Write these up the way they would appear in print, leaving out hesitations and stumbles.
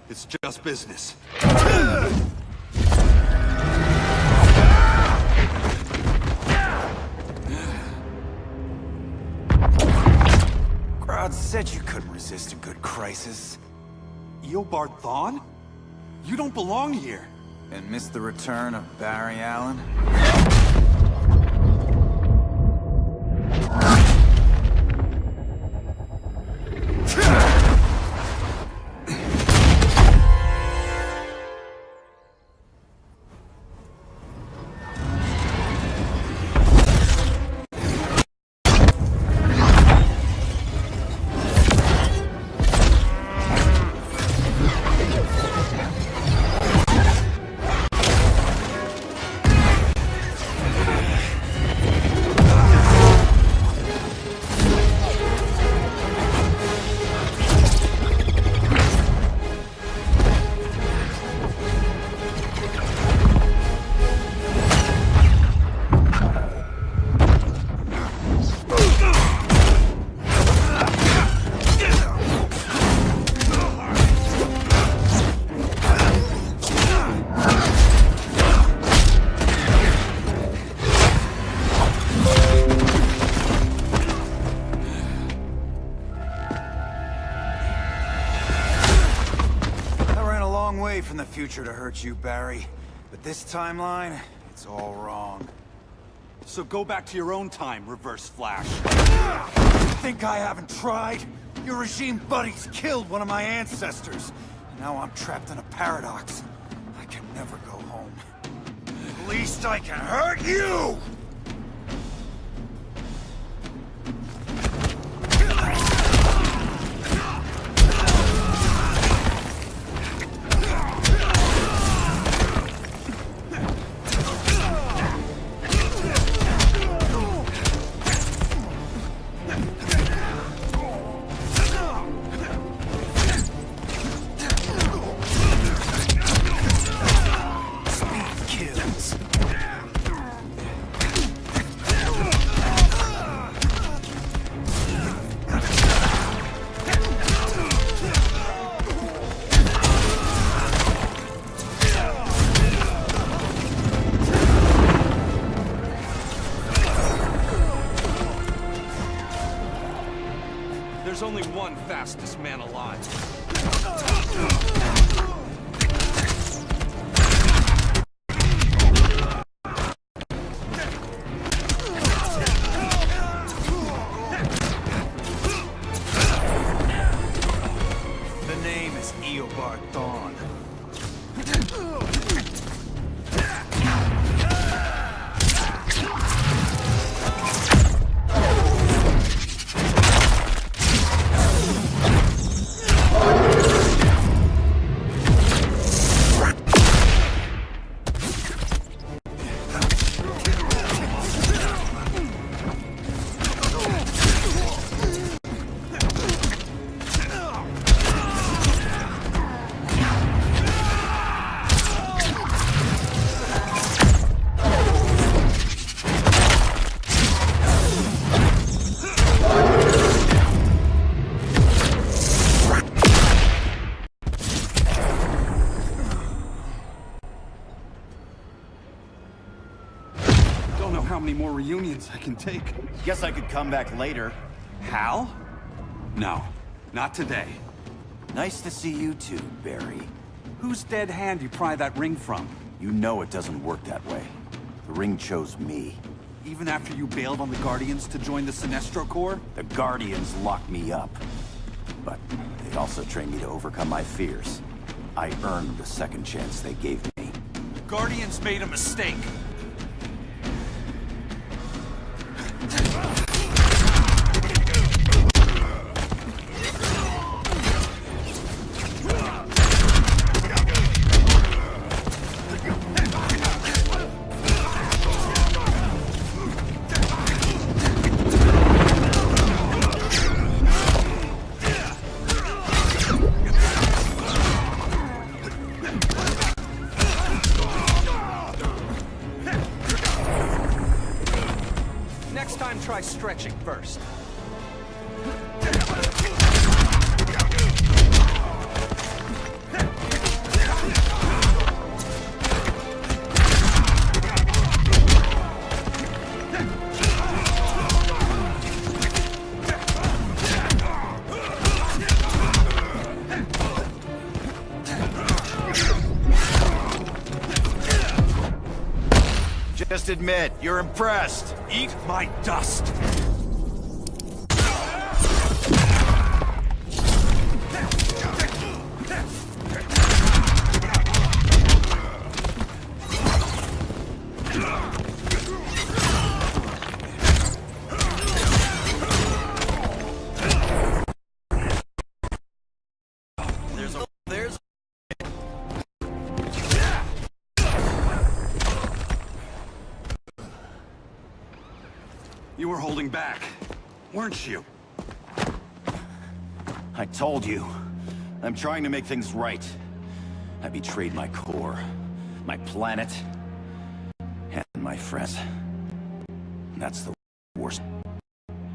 It's just business. Grodd said you couldn't resist a good crisis. Eobard Thawne? You don't belong here. And miss the return of Barry Allen? From the future to hurt you, Barry. But this timeline, it's all wrong. So go back to your own time, Reverse Flash. Think I haven't tried? Your regime buddies killed one of my ancestors. Now I'm trapped in a paradox. I can never go home. At least I can hurt you! There's only one fastest man alive. The name is Eobard Thawne. How many more reunions I can take? Guess I could come back later. Hal? No, not today. Nice to see you too, Barry. Whose dead hand you pry that ring from? You know it doesn't work that way. The ring chose me. Even after you bailed on the Guardians to join the Sinestro Corps? The Guardians locked me up. But they also trained me to overcome my fears. I earned the second chance they gave me. The Guardians made a mistake. Try stretching first. Just admit, you're impressed. Eat my dust! You were holding back, weren't you? I told you. I'm trying to make things right. I betrayed my core, my planet, and my friends. That's the worst.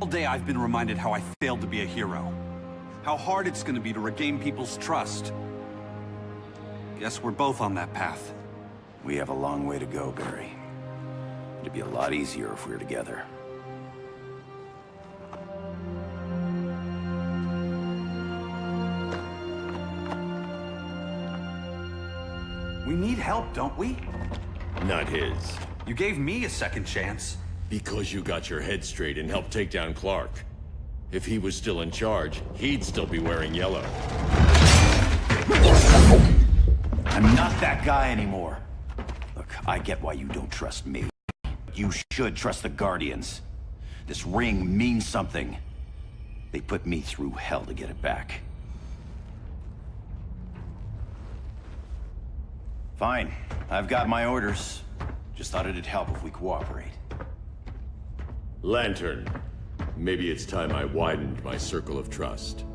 All day I've been reminded how I failed to be a hero. How hard it's gonna be to regain people's trust. Guess we're both on that path. We have a long way to go, Barry. It'd be a lot easier if we were together. We need help, don't we? Not his. You gave me a second chance. Because you got your head straight and helped take down Clark. If he was still in charge, he'd still be wearing yellow. I'm not that guy anymore. Look, I get why you don't trust me. You should trust the Guardians. This ring means something. They put me through hell to get it back. Fine. I've got my orders. Just thought it'd help if we cooperate. Lantern. Maybe it's time I widened my circle of trust.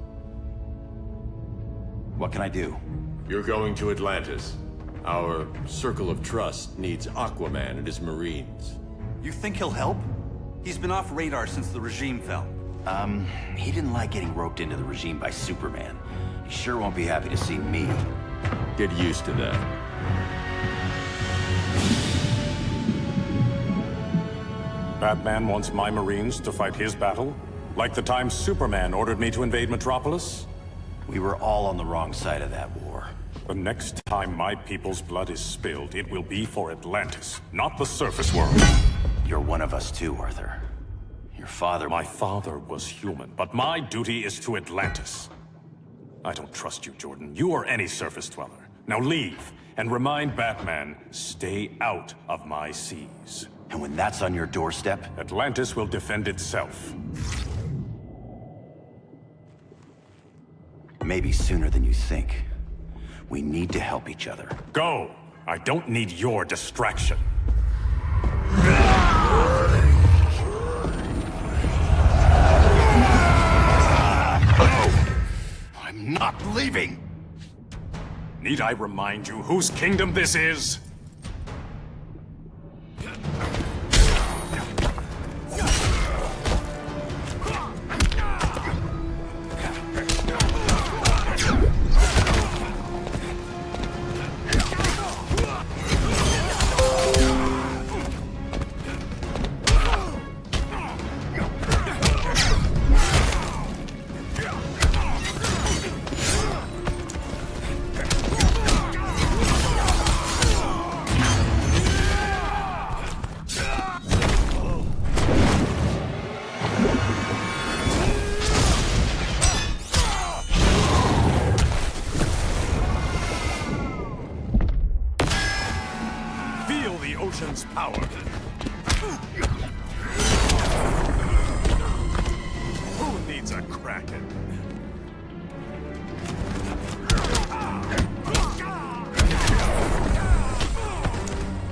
What can I do? You're going to Atlantis. Our circle of trust needs Aquaman and his Marines. You think he'll help? He's been off radar since the regime fell. He didn't like getting roped into the regime by Superman. He sure won't be happy to see me. Get used to that. Batman wants my Marines to fight his battle? Like the time Superman ordered me to invade Metropolis? We were all on the wrong side of that war. The next time my people's blood is spilled, it will be for Atlantis, not the surface world. You're one of us too, Arthur. Your father... My father was human, but my duty is to Atlantis. I don't trust you, Jordan. You or any surface dweller. Now leave, and remind Batman, stay out of my seas. And when that's on your doorstep... Atlantis will defend itself. Maybe sooner than you think. We need to help each other. Go! I don't need your distraction. I'm not leaving! Need I remind you whose kingdom this is? Power. Who needs a Kraken?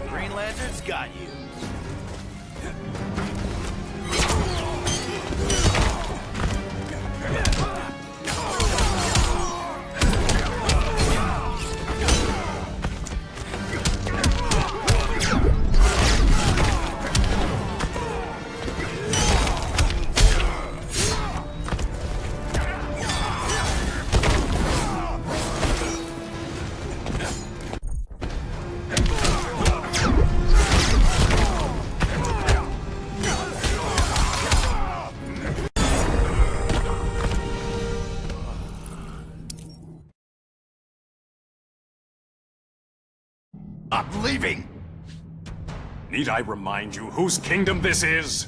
Green Lantern's got you. I'm leaving! Need I remind you whose kingdom this is?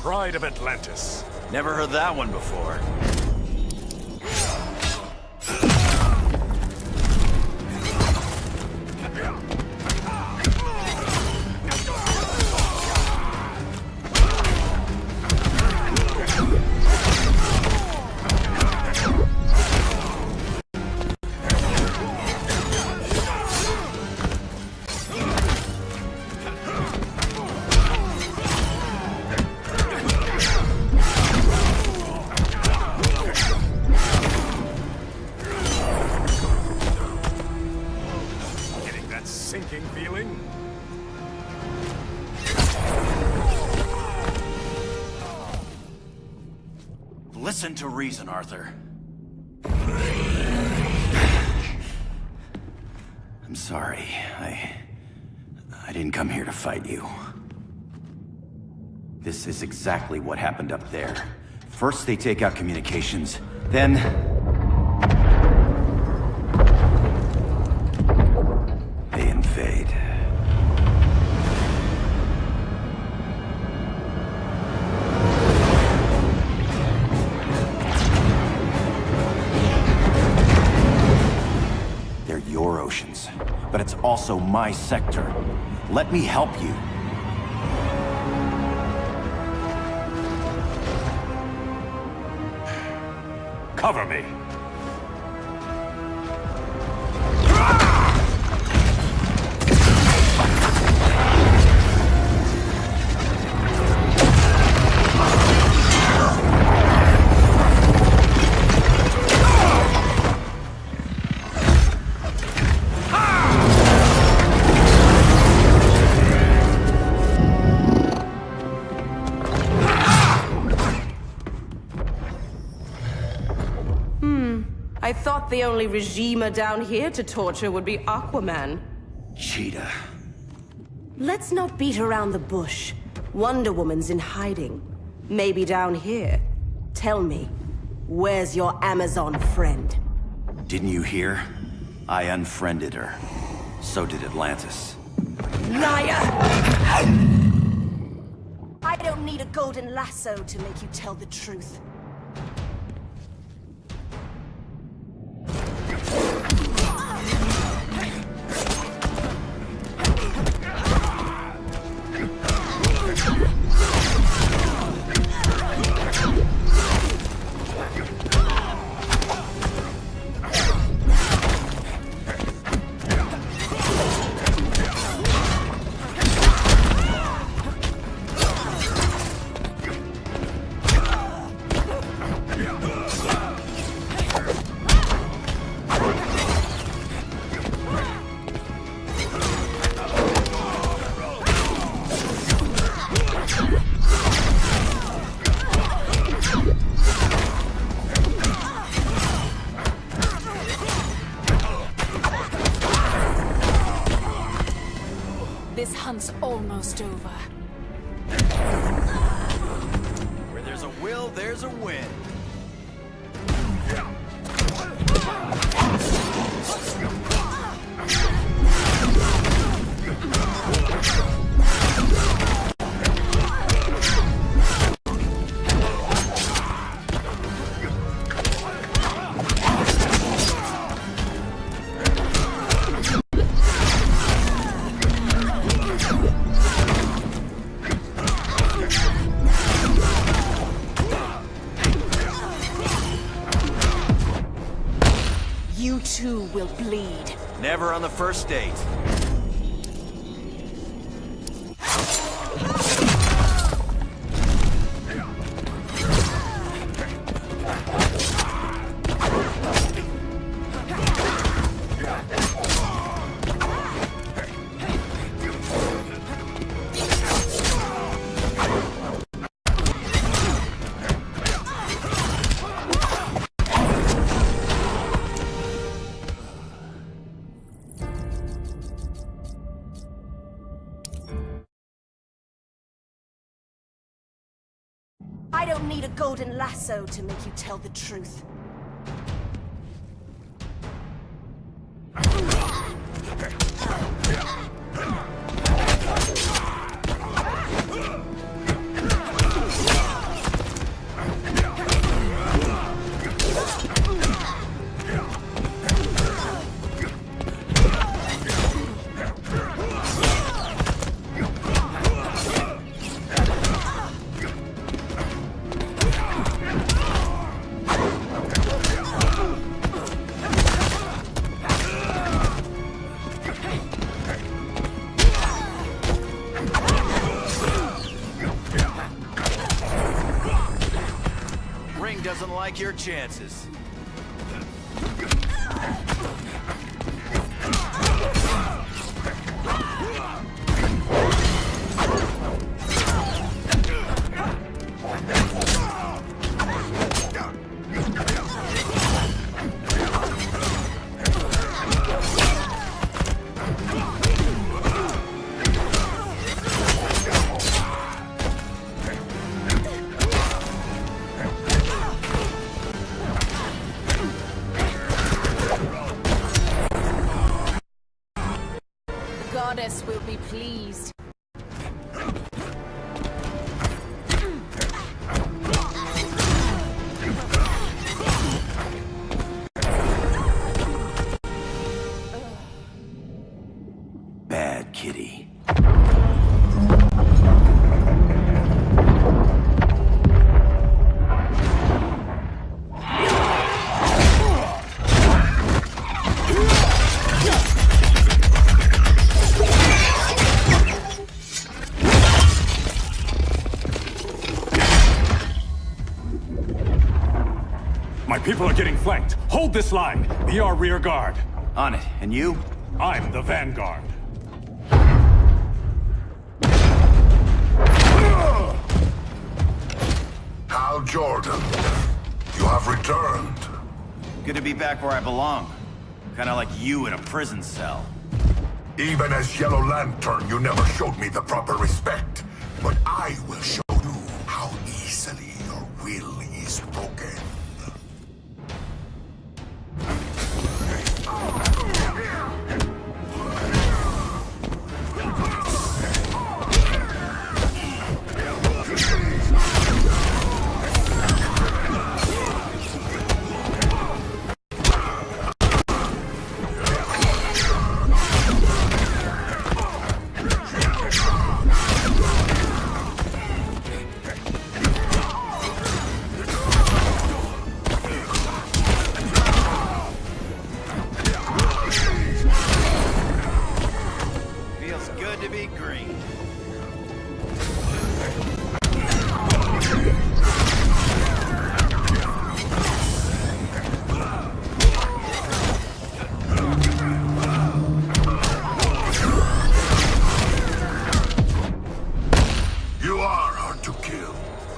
Pride of Atlantis. Never heard that one before. Sinking feeling? Listen to reason, Arthur. I'm sorry. I didn't come here to fight you. This is exactly what happened up there. First they take out communications, then... they invade. They're your oceans, but it's also my sector. Let me help you. Cover me. I thought the only regimer down here to torture would be Aquaman. Cheetah. Let's not beat around the bush. Wonder Woman's in hiding. Maybe down here. Tell me, where's your Amazon friend? Didn't you hear? I unfriended her. So did Atlantis. Liar! I don't need a golden lasso to make you tell the truth. This hunt's almost over. Where there's a will, there's a win. You too will bleed. Never on the first date. I don't need a golden lasso to make you tell the truth. Doesn't like your chances. Goddess will be pleased. Bad kitty. My people are getting flanked. Hold this line. Be our rear guard. On it. And you? I'm the vanguard. Hal Jordan, you have returned. Good to be back where I belong. Kinda like you in a prison cell. Even as Yellow Lantern, you never showed me the proper respect. But I will show you how easily your will is broken.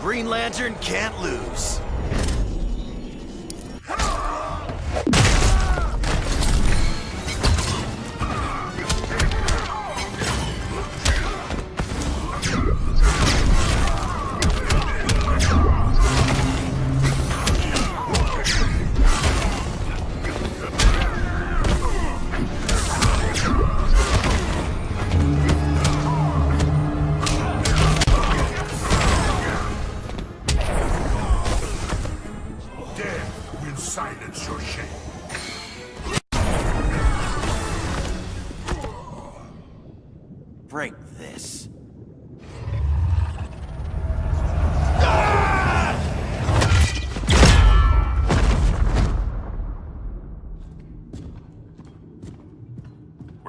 Green Lantern can't lose. Silence your shame. Break this.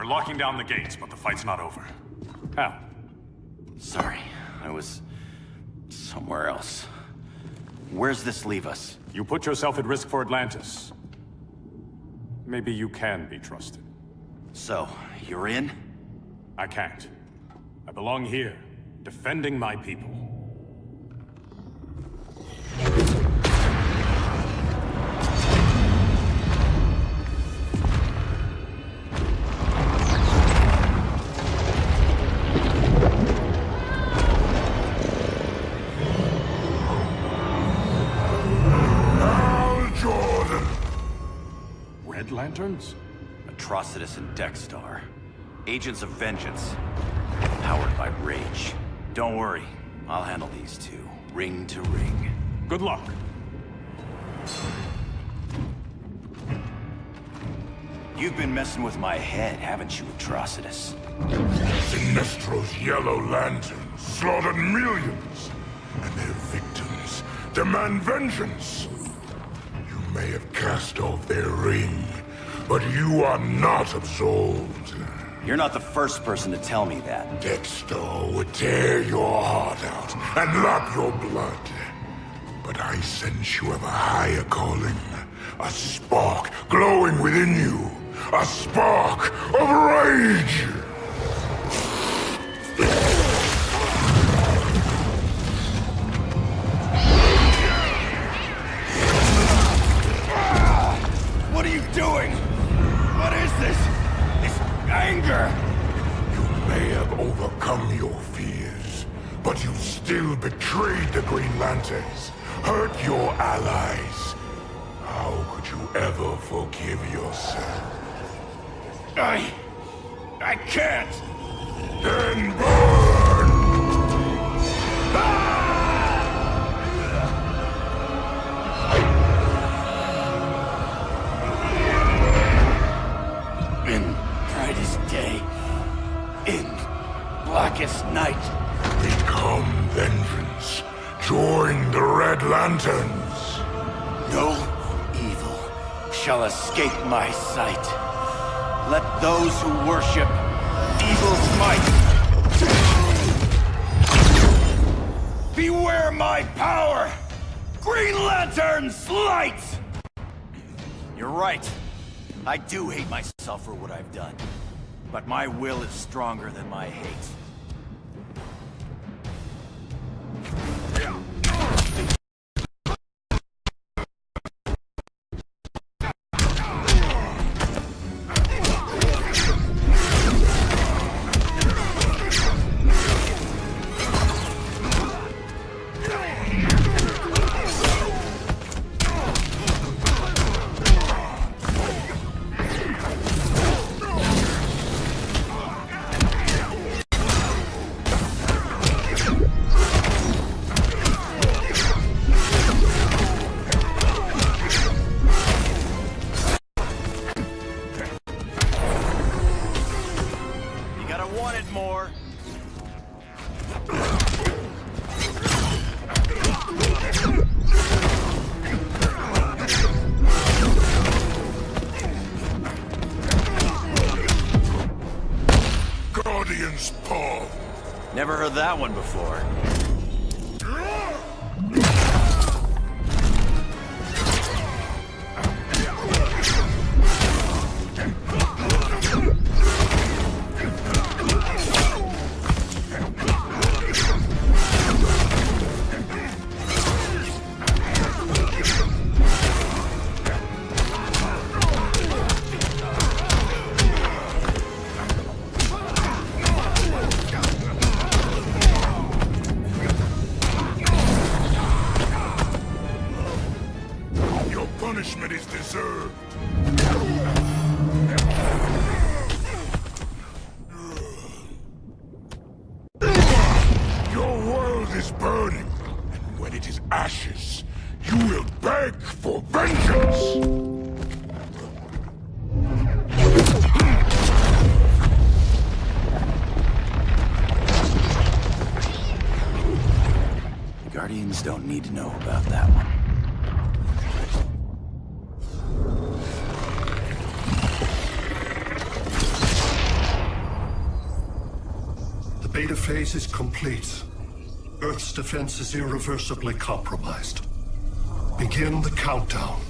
We're locking down the gates, but the fight's not over. Hal. Sorry, I was somewhere else. Where's this leave us? You put yourself at risk for Atlantis. Maybe you can be trusted. So, you're in? I can't. I belong here, defending my people. Lanterns? Atrocitus and Dexstar. Agents of Vengeance. Powered by rage. Don't worry, I'll handle these two, ring to ring. Good luck. You've been messing with my head, haven't you, Atrocitus? Sinestro's Yellow Lanterns slaughtered millions, and their victims demand vengeance. You may have cast off their ring, but you are not absolved. You're not the first person to tell me that. Dexter would tear your heart out and lap your blood. But I sense you have a higher calling. A spark glowing within you. A spark of rage! What are you doing? What is this? This anger! You may have overcome your fears, but you still betrayed the Green Lanterns, hurt your allies. How could you ever forgive yourself? I can't! Then burn! In brightest day, in blackest night. Become vengeance. Join the Red Lanterns. No evil shall escape my sight. Let those who worship evil's might beware my power! Green Lantern's light! You're right. I do hate myself for what I've done. But my will is stronger than my hate. Never heard that one before. Punishment is deserved. Your world is burning, and when it is ashes, you will beg for vengeance! Guardians don't need to know about that one. Beta phase is complete. Earth's defense is irreversibly compromised. Begin the countdown.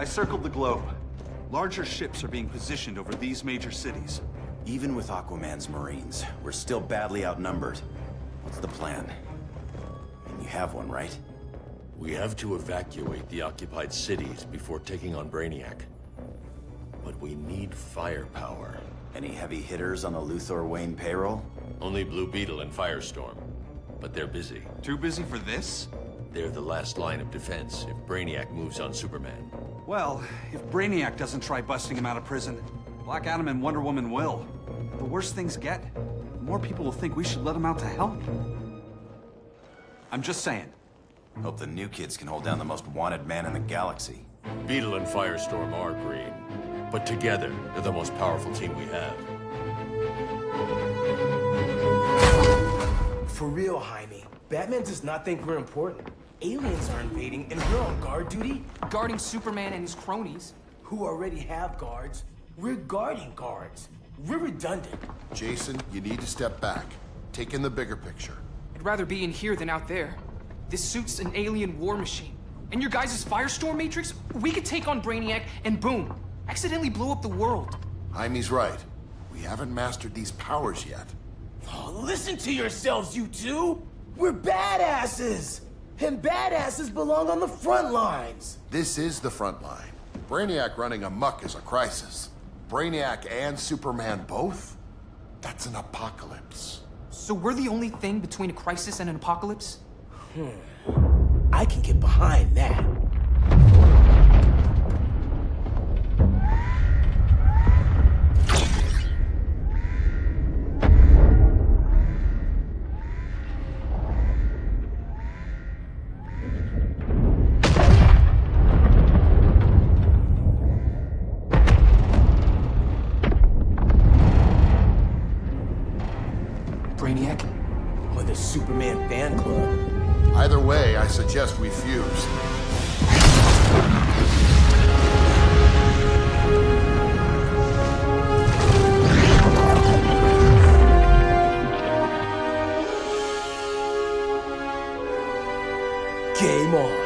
Circled the globe. Larger ships are being positioned over these major cities. Even with Aquaman's Marines, we're still badly outnumbered. What's the plan? And you have one, right? We have to evacuate the occupied cities before taking on Brainiac. But we need firepower. Any heavy hitters on the Luthor Wayne payroll? Only Blue Beetle and Firestorm. But they're busy. Too busy for this? They're the last line of defense if Brainiac moves on Superman. Well, if Brainiac doesn't try busting him out of prison, Black Adam and Wonder Woman will. The worse things get, the more people will think we should let him out to help. I'm just saying. Hope the new kids can hold down the most wanted man in the galaxy. Beetle and Firestorm are green, but together, they're the most powerful team we have. For real, Jaime. Batman does not think we're important. Aliens are invading, and we're on guard duty? Guarding Superman and his cronies. Who already have guards. We're guarding guards. We're redundant. Jason, you need to step back. Take in the bigger picture. I'd rather be in here than out there. This suit's an alien war machine. And your guys' Firestorm Matrix, we could take on Brainiac and boom, accidentally blow up the world. Jaime's right. We haven't mastered these powers yet. Oh, listen to yourselves, you two! We're badasses! And badasses belong on the front lines! This is the front line. Brainiac running amok is a crisis. Brainiac and Superman both? That's an apocalypse. So we're the only thing between a crisis and an apocalypse? I can get behind that. Brainiac? Or the Superman fan club? Either way, I suggest we fuse. Game on.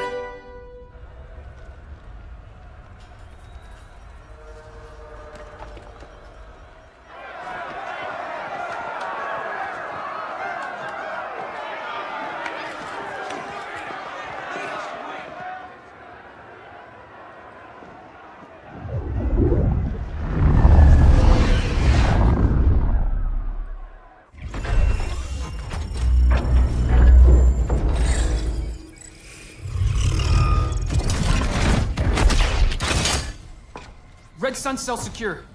Red Sun cell secure.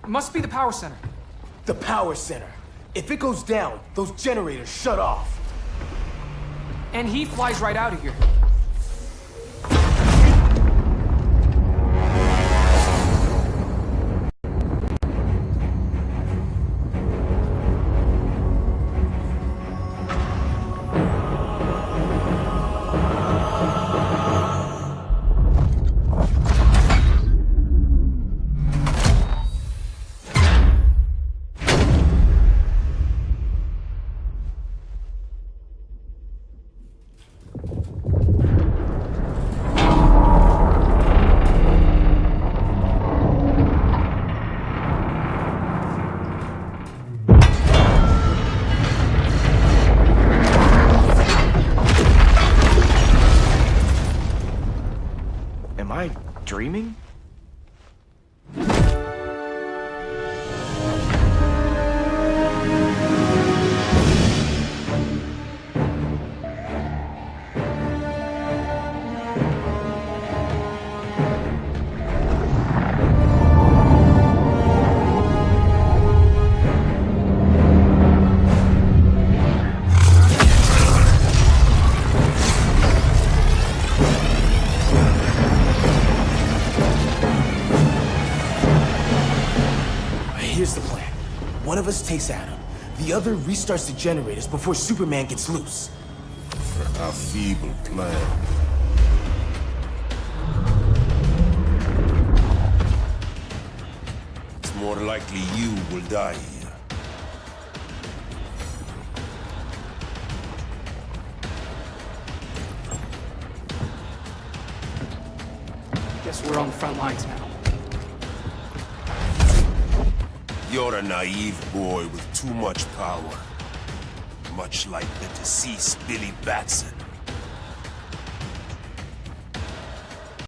Must be the power center. The power center. If it goes down, those generators shut off. And he flies right out of here. Here's the plan. One of us takes Adam. The other restarts the generators before Superman gets loose. A feeble plan. It's more likely you will die here. Guess we're on the front lines now. You're a naive boy with too much power. Much like the deceased Billy Batson.